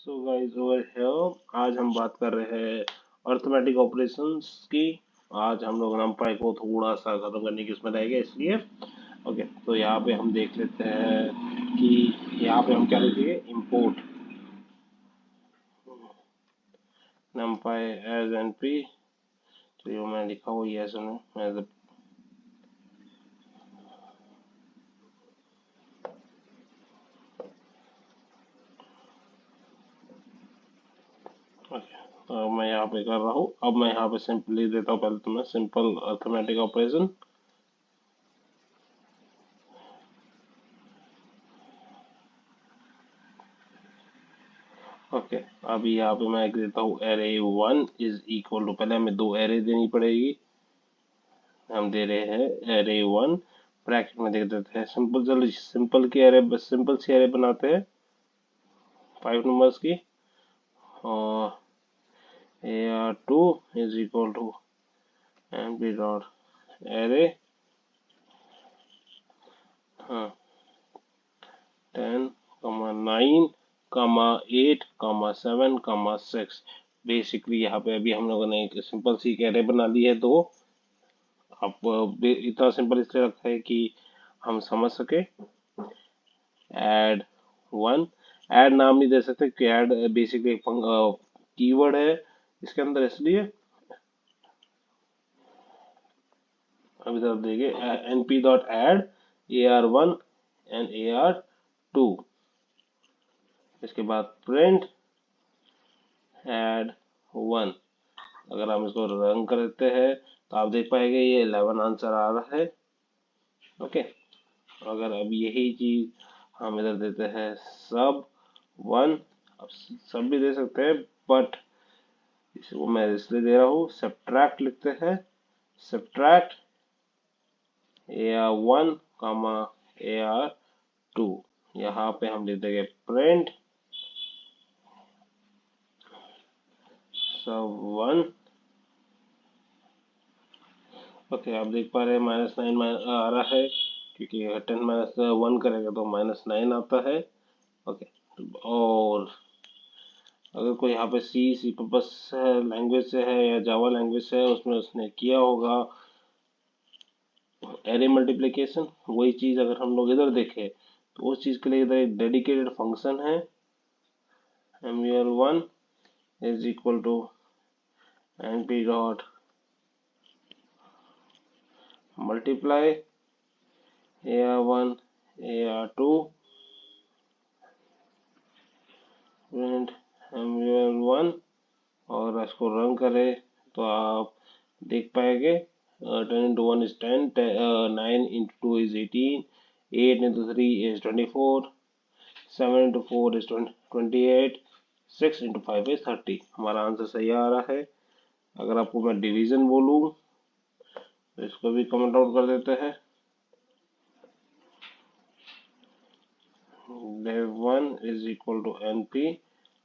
So guys over here आज हम बात कर रहे हैं अर्थमेटिक ऑपरेशंस की। आज हम लोग नंपाई को थोड़ा सा खत्म करने की उसमें रहेंगे इसलिए ओके। तो यहाँ पे हम देख लेते हैं कि यहाँ पे हम क्या लिखेंगे, इंपोर्ट नंपाई एज एनपी। तो ये मैं लिखा हुआ ये ऐसा नहीं ओके। तो मैं यहाँ पे कर रहा हूँ। अब मैं यहाँ पे सिंपली देता हूँ, पहले तो मैं सिंपल अर्थमेटिक ऑपरेशन। ओके अभी यहाँ पे मैं देता हूँ एरे 1 इज इक्वल टू, पहले हमें दो एरे देनी पड़ेगी। हम दे रहे हैं एरे 1 ब्रैकेट में देख देते हैं सिंपल। चलो सिंपल की एरे, बस सिंपल सी एरे बनाते हैं 5 नंबर्स की। और AR2 is equal to MP dot array 10 9 8 7 6। Basically यहाँ पे अभी हम लोगों ने एक सिंपल सी एरे बना ली है। दो अब इतना सिंपल इसलिए रखा है कि हम समझ सके। ऐड 1, ऐड नाम नहीं दे सकते कि ऐड बेसिकली एक कीवर्ड है इसके अंदर, इसलिए अब इधर देंगे np dot add AR1 and AR2। इसके बाद प्रिंट ऐड 1। अगर हम इसको रन कर देते हैं तो आप देख पाएंगे ये 11 आंसर आ रहा है। ओके अगर अब यही चीज हम इधर देते हैं सब 1, अब सब भी दे सकते हैं बट इसको मैं इसलिए दे रहा हूँ, सब्ट्रैक्ट लिखते हैं। सब्ट्रैक्ट AR1 कामा AR2। यहाँ पे हम लिख देंगे प्रिंट सब 1। ओके आप देख पा रहे हैं -9 आ रहा है क्योंकि 10 -1 करेगा तो -9 आता है। ओके और अगर कोई यहाँ पे सी प्लस लैंग्वेज से है या जावा लैंग्वेज से है, उसमें उसने किया होगा एरे मल्टीप्लिकेशन। वही चीज अगर हम लोग इधर देखें तो उस चीज के लिए इधर एक डेडिकेटेड फंक्शन है mul1 is equal to np dot multiply AR1 AR2 print mul1। और इसको रन करें तो आप देख पाएंगे 10 into 1 is 10, 9 into 2 is 18, 8 into 3 is 24, 7 into 4 is 28, 6 into 5 is 30। हमारा आंसर सही आ रहा है। अगर आपको मैं डिवीजन बोलूँ तो इसको भी कमेंट आउट कर देते हैं। div1 is equal to np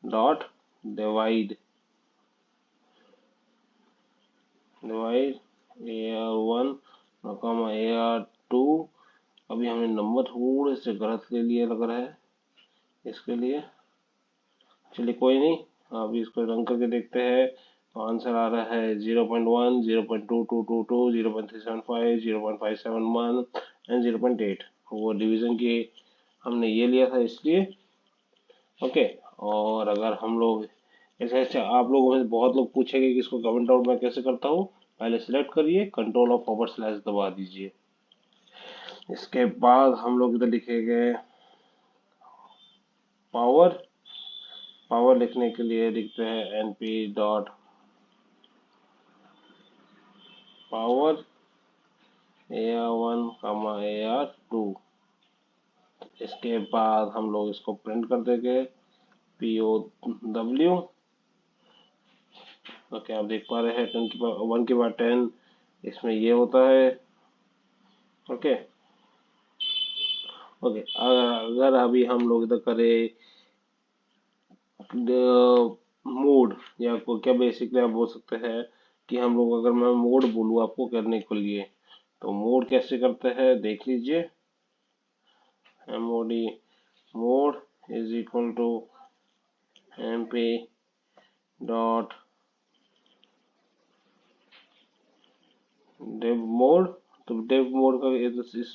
dot divide AR1 comma AR2। अभी हमने नंबर थोड़े से गलत ले लिए लग रहा है इसके लिए, चलिए कोई नहीं। अभी इसको रन करके देखते हैं तो आंसर आ रहा है 0.1 0.2222 0.375 0.571 एंड 0.8। वो डिवीजन की हमने ये लिया था इसलिए। ओके और अगर हम लोग ऐसे ऐसे आप लोगों में से बहुत लोग पूछेंगे कि इसको कमेंट आउट मैं कैसे करता हूँ, पहले सिलेक्ट करिए, कंट्रोल और फॉरवर्ड स्लैश दबा दीजिए। इसके बाद हम लोग इधर लिखेंगे पावर। पावर लिखने के लिए लिखते हैं np डॉट पावर AR1 कामा AR2। इसके बाद हम लोग इसको प्रिंट कर देंगे POW। ओके आप देख पा रहे हैं 10 की 1 के बाद 10 इसमें ये होता है। ओके ओके अगर अभी हम लोग इधर करें मोड या को क्या बेसिकली आप बोल सकते हैं कि हम लोग, अगर मैं मोड बोलूँ आपको करने के लिए तो मोड कैसे करते हैं देख लीजिए। mod mod is equal to mp dot div mod. तो डेव मोड का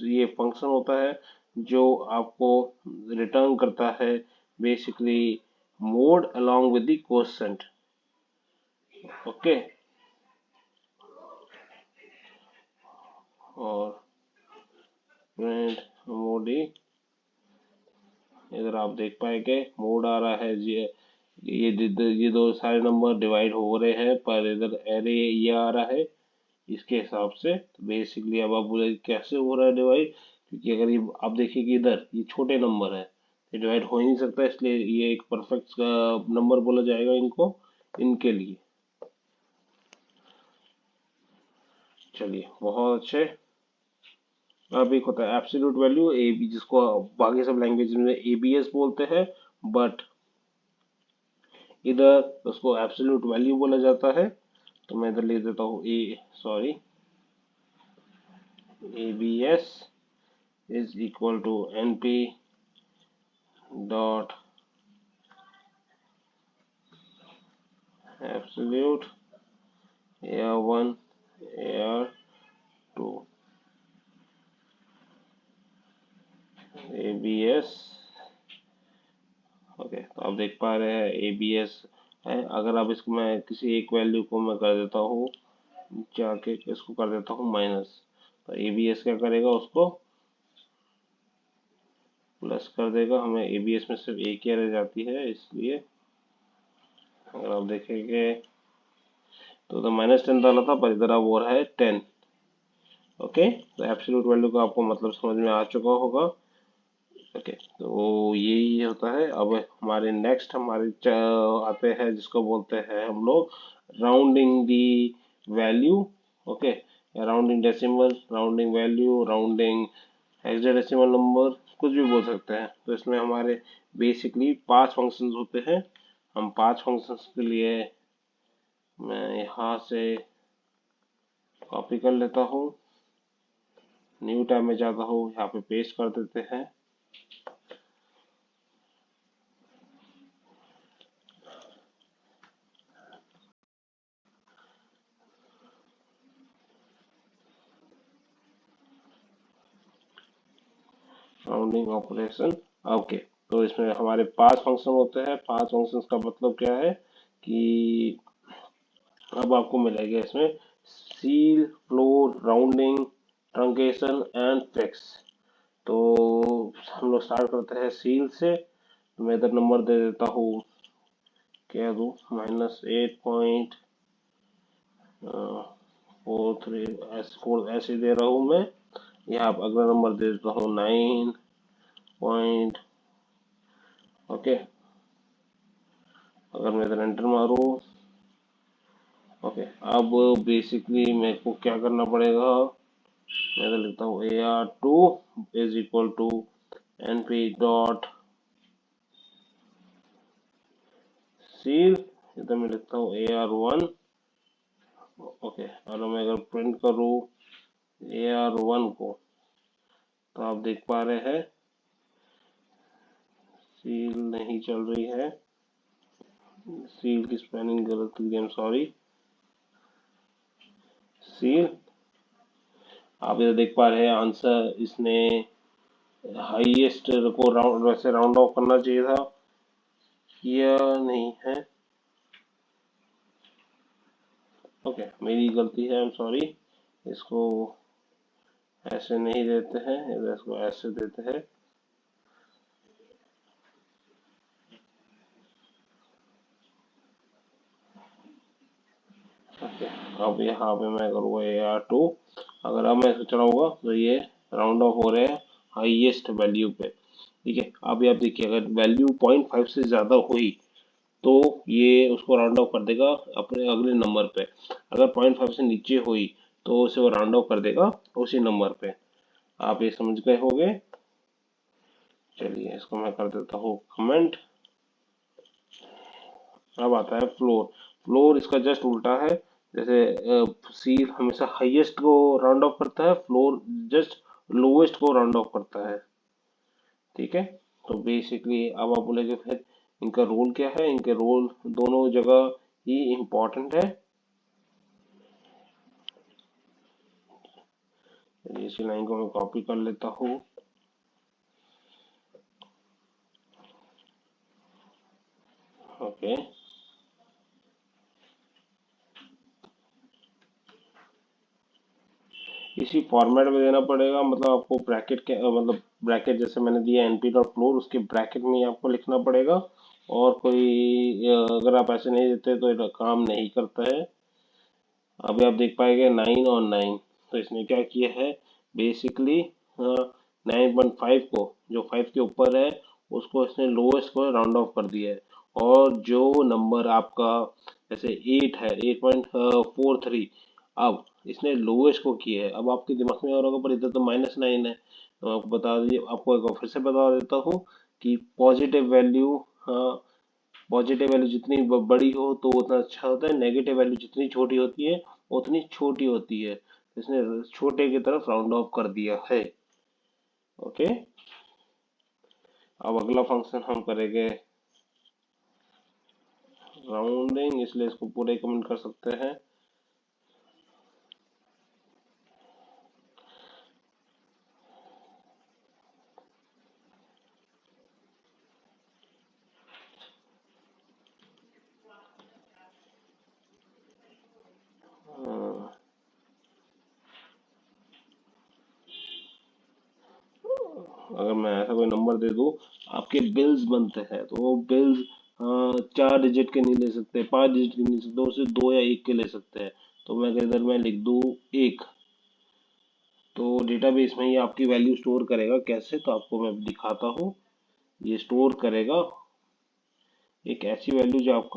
ये फंक्शन होता है जो आपको रिटर्न करता है basically mode along with the quotient. Okay, और प्रिंट मोडी, इधर आप देख पाएंगे मोड आ रहा है जी। ये दो सारे नंबर डिवाइड हो रहे हैं, पर इधर एरे ये आ रहा है इसके हिसाब से। तो बेसिकली अब आप बोले कैसे हो रहा है डिवाइड, क्योंकि अगर ये आप देखिए कि इधर ये छोटे नंबर है, ये डिवाइड हो ही नहीं सकता, इसलिए ये एक परफेक्ट नंबर बोला जाएगा इनको, इनके लिए। चलिए, बहुत अच्छे। अब एक होता है एब्सोल्यूट वैल्यू ए बी, जिसको बाकी सब लैंग्वेज में एबीएस बोलते हैं, बट इधर उसको एब्सोल्यूट वैल्यू बोला जाता है। तो मैं इधर लिख देता हूँ ABS is equal to NP dot absolute AR1 AR2 ABS। Okay, तो आप देख पा रहे हैं ABS है। अगर आप इसको मैं किसी एक वैल्यू को मैं कर देता हूँ, जाके इसको कर देता हूँ माइनस, तो ABS क्या करेगा, उसको प्लस कर देगा। हमें ABS में सिर्फ एक ही रह जाती है, इसलिए अगर आप देखेंगे तो उधर -10 डाला था, पर इधर अब हो रहा है 10। ओके, तो एब्सोल्यूट वैल्यू का आपको मतलब समझ में आ चुका होगा। ओके, तो यही होता है। अब हमारे नेक्स्ट आते हैं जिसको बोलते हैं हम लोग rounding the value. Okay, rounding decimal, rounding value, rounding hexadecimal number, कुछ भी बोल सकते हैं। तो इसमें हमारे बेसिकली 5 फंक्शंस होते हैं। हम 5 फंक्शंस के लिए मैं यहाँ से कॉपी कर लेता हूँ, न्यू टैब में जाता हूँ, यहाँ पे पेस्ट कर देते हैं। Rounding operation. ओके, तो इसमें हमारे 5 फंक्शन होते हैं। 5 फंक्शंस का मतलब क्या है कि अब आपको मिलेगा इसमें seal, floor, rounding, truncation and fix. तो हम लोग स्टार्ट करते हैं सील से। तो मैं इधर नंबर दे देता हूँ, क्या दूँ, -8.43 ऐसे दे रहा हूँ मैं। यहाँ आप अगला नंबर दे देता हूँ 9 पॉइंट। ओके, अगर मैं इधर एंटर मारूँ, ओके, अब बेसिकली मेरे को क्या करना पड़ेगा, मैं इधर लिखता हूँ AR2 is equal to NP dot ceil, इधर मैं लिखता हूँ AR1। ओके, और मैं अगर प्रिंट करूँ AR1 को, तो आप देख पा रहे हैं सील नहीं चल रही है, सील की स्पेलिंग गलत थी, आई एम सॉरी। सील, आप इधर देख पा रहे हैं आंसर इसने हाईएस्ट को राउंड वैसे राउंड ऑफ करना चाहिए था, किया नहीं है। ओके, मेरी गलती है, आई एम सॉरी। इसको ऐसे नहीं देते हैं, इधर इसको ऐसे देते हैं। ओके, अब यहाँ पे मैं करूँगा AR2। अगर अब मैं इसको चलाऊंगा तो ये राउंड ऑफ हो रहे हैं हाईएस्ट वैल्यू पे। ठीक है, अभी आप देखिए, अगर वैल्यू 0.5 से ज़्यादा हुई तो ये उसको राउंड ऑफ कर देगा अपने अगले नंबर पे। अगर 0.5 से नीचे हुई तो उसे वो राउंड ऑफ कर देगा उसी नंबर पे। आप ये समझ गए होंगे। चलिए, इसको मैं कर देता हूँ कमेंट। अब आता है फ्लोर। फ्लोर इसका जस्ट उल्टा है। जैसे सी हमेशा हाईएस्ट को राउंड ऑफ करता है, फ्लोर जस्ट लोवेस्ट को राउंड ऑफ करता है। ठीक है, तो बेसिकली अब आप बोलेंगे फिर इनका रोल क्या है, इनके रोल दोनों जगह ही इम्पोर्टेंट है। इसी लाइन को मैं कॉपी कर लेता हूँ। ओके, इसी फॉर्मेट में देना पड़ेगा, मतलब आपको ब्रैकेट के मतलब ब्रैकेट जैसे मैंने दिया np डॉट फ्लोर, उसके ब्रैकेट में ही आपको लिखना पड़ेगा। और कोई अगर आप ऐसे नहीं देते तो ये काम नहीं करता है। अभी आप देख पाएंगे 9 और 9, तो इसने क्या किया है, बेसिकली 9.5 को, जो 5 के ऊपर है, उसको इसने लोएस्ट को राउंड ऑफ कर दिया है। और जो नंबर आपका जैसे 8 है, 8.43, अब इसने लोएस्ट को किया है। अब आपके दिमाग में और होगा, पर इधर तो -9 है। तो आपको बता दिए, आपको एक बार फिर से बता देता हूँ कि पॉजिटिव वैल्यू जितनी बड़ी हो तो उतना अच्छा होता है, नेगेटिव वैल्यू जितनी छोटी होती है उतनी छोटी होती है। इसने छोटे की तरफ राउंड ऑफ कर दिया है। ओके, अब अगला फंक्शन हम करेंगे राउंडिंग, इसलिए इसको पूरे कमेंट कर सकते हैं। अगर मैं ऐसा कोई नंबर दे दूं, आपके बिल्स बनते हैं, तो वो बिल्स 4 डिजिट के नहीं ले सकते, 5 डिजिट के नहीं ले सकते, दो से दो या एक के ले सकते हैं। तो मैं इधर मैं लिख दूं 1, तो डेटाबेस में ये आपकी वैल्यू स्टोर करेगा। कैसे, तो आपको मैं दिखाता हूँ। ये स्टोर करेगा एक ऐसी वैल्यू जो आप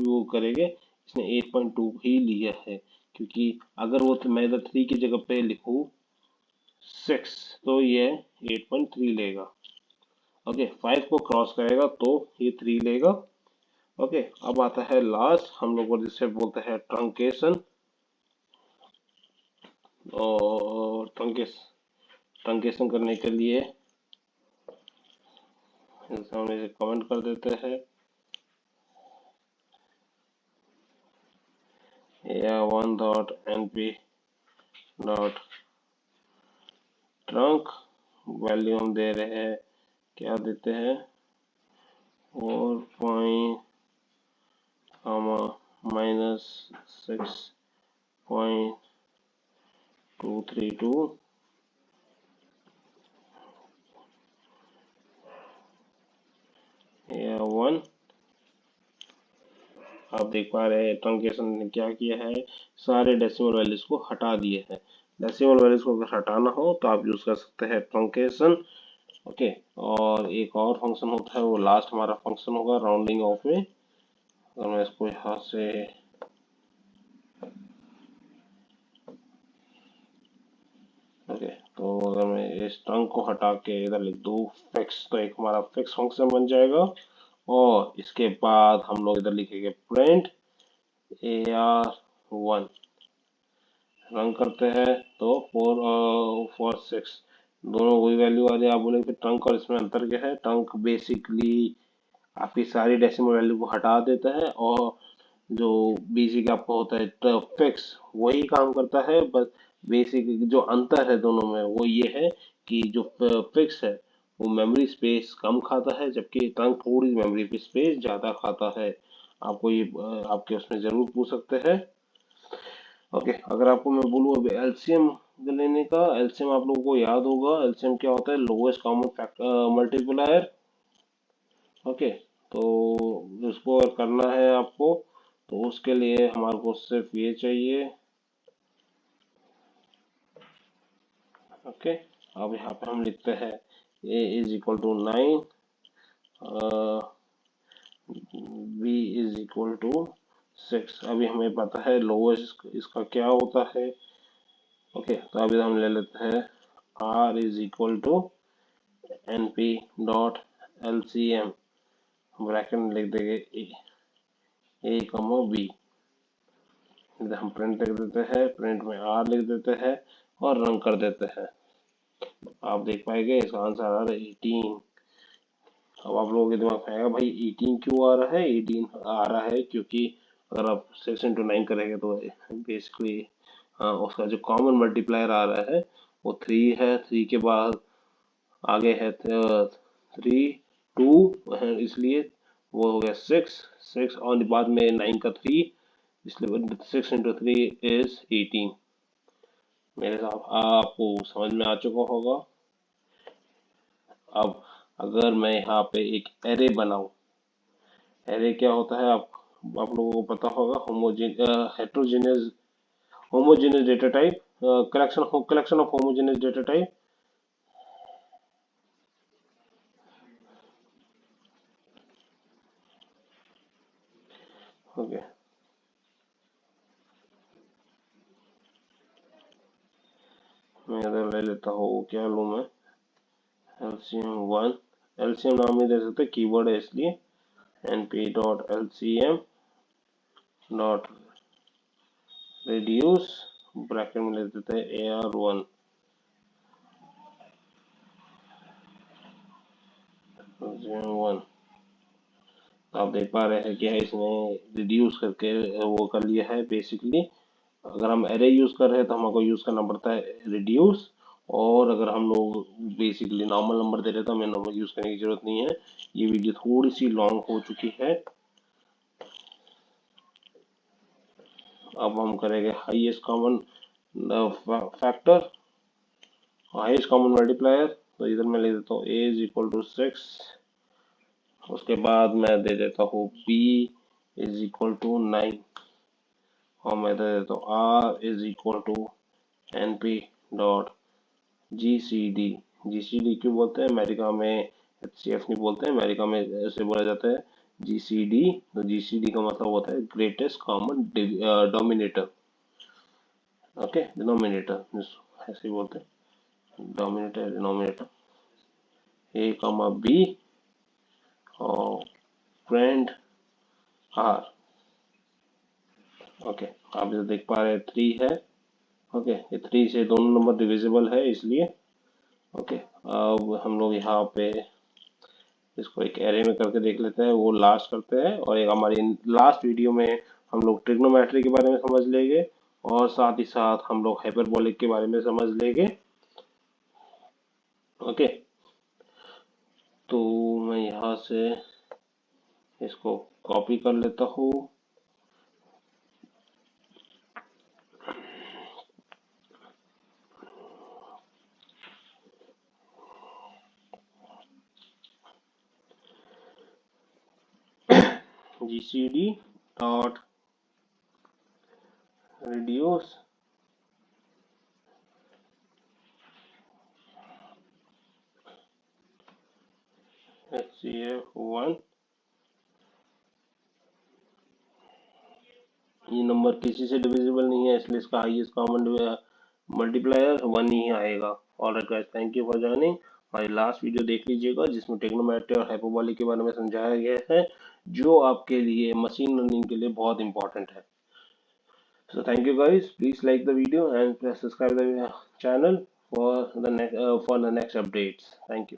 वो करेंगे। इसने 8.2 ही लिया है, क्योंकि अगर वो मैं इधर 3 की जगह पे लिखूँ 6, तो ये 8.3 लेगा। ओके, 5 को क्रॉस करेगा तो ये 3 लेगा। ओके, अब आता है लास्ट, हम लोग को जिसे बोलते हैं ट्रंकेशन। और ट्रंकेशन करने के लिए हम इसे कमेंट कर देते हैं, या 1.np डॉट ट्रंक, वैल्यू हम दे रहे हैं, क्या देते हैं, 4 -6.232 या 1। आप देख पा रहे हैं ट्रंकेशन ने क्या किया है, सारे डेसिमल वैल्यूज को हटा दिए हैं। डेसिमल वैल्यूज को अगर हटाना हो तो आप यूज कर सकते हैं ट्रंकेशन। ओके, और एक और फंक्शन होता है, वो लास्ट हमारा फंक्शन होगा राउंडिंग ऑफ में। अगर मैं इसको यहाँ से ओके, तो अगर मैं इस ट्रंक को हटा के इधर लिख दूँ फिक्स, तो एक हमारा फिक्स फंक्शन बन जाएगा। और इसके बाद हम लोग इधर लिखेंगे प्रिंट AR1, रन करते हैं तो 4 और 6 दोनों वही वैल्यू आ जाए। आप बोले कि ट्रंक और इसमें अंतर क्या है, ट्रंक बेसिकली आपकी सारी डेसिमल वैल्यू को हटा देता है, और जो बेसिक आपका होता है फिक्स, वही काम करता है। बस बेसिक जो अंतर है दोनों में वो ये है कि जो फिक्स है वो मेमोरी स्पेस कम खाता है, जबकि ट्रंक थोड़ी मेमोरी स्पेस ज़्यादा खाता है। आपको ये आपके उसमें ज़रूर पूछ सकते हैं। ओके, अगर आपको मैं बोलूँ अभी एलसीएम लेने का, एलसीएम आप लोगों को याद होगा, एलसीएम क्या होता है, lowest common factor multiplier. Okay, तो इसको अगर करना है आपको, तो उसके लिए हमारे को सिर्फ ये चाहिए। ओके, अब यहाँ पे हम लिखते हैं a = 9, b = 6। अभी हमें पता है लोएस्ट इसका क्या होता है। ओके, तो अभी हम ले लेते हैं r = np.lcm, ब्रैकेट में लिख देंगे a, b। हम प्रिंट लिख देते हैं, प्रिंट में r लिख देते हैं और रन कर देते हैं। आप देख पाएंगे इसका आंसर आ रहा है 18। अब आप लोगों के दिमाग में आएगा भाई 18 क्यों आ रहा है। 18 आ रहा है क्योंकि अगर आप 6 into 9 करेंगे तो बेसिकली उसका जो कॉमन मल्टीप्लायर आ रहा है वो 3 है। 3 के बाद आगे है 3 2, इसलिए वो हो गया 6 और बाद में 9 का 3, इसलिए 6 into 3 is 18। मेरे साथ आपको समझ में आ चुका होगा। अब अगर मैं यहाँ पे एक एरे बनाऊं, एरे क्या होता है आप लोगों को पता होगा। Heterogeneous homogeneous data type, collection of homogeneous data type. Okay, मैं इधर ले लेता हूँ, क्या लूँ मैं, LCM1। LCM नाम नहीं दे सकते, कीवर्ड है इसलिए। np dot LCM dot reduce, bracket में ले देते हैं AR1। LCM1 आप देख पा रहे हैं कि इसने रिड्यूस करके वो कर लिया है। बेसिकली अगर हम एरे यूज कर रहे हैं तो हमको यूज करना पड़ता है रिड्यूस, और अगर हम लोग बेसिकली नॉर्मल नंबर दे रहे हैं तो हमें नंबर यूज करने की जरूरत नहीं है। ये वीडियो थोड़ी सी लॉन्ग हो चुकी है। अब हम करेंगे highest common factor, highest common multiplier. तो इधर मैं लिख देता हूँ a इज इक्वल टू 6, उसके बाद मैं दे देता हूँ b इज इक्वल टू 9, और मैं दे देता हूँ r is equal to np dot GCD। GCD क्यों बोलते हैं, अमेरिका में HCF नहीं बोलते हैं, अमेरिका में ऐसे बोला जाता है GCD। तो GCD का मतलब होता है greatest common dominator. Okay, denominator ऐसे ही बोलते हैं, dominator denominator. A comma B और फ्रेंड R। ओके, आप इधर देख पा रहे हैं 3 है। ओके, ये 3 से दोनों नंबर डिविजिबल है इसलिए। ओके, अब हम लोग यहाँ पे इसको एक एरे में करके देख लेते हैं, वो लास्ट करते हैं। और एक हमारी लास्ट वीडियो में हम लोग ट्रिग्नोमेट्री के बारे में समझ लेंगे, और साथ ही साथ हम लोग हाइपरबोलिक के बारे में समझ लेंगे। ओके, तो मैं यहाँ से इसको कॉपी कर लेता हूँ। GCD dot reduce HCF1। ये नंबर किसी से डिविजिबल नहीं है, इसलिए इसका हाईएस्ट कॉमन मल्टीप्लायर 1 ही आएगा। Alright guys, thank you for joining. हमारी लास्ट वीडियो देख लीजिएगा जिसमें ट्रिग्नोमेट्री और हाइपरबोलिक के बारे में समझाया गया है, जो आपके लिए मशीन लर्निंग के लिए बहुत इंपॉर्टेंट है। So thank you guys. Please like the video and subscribe the channel for the next updates. Thank you.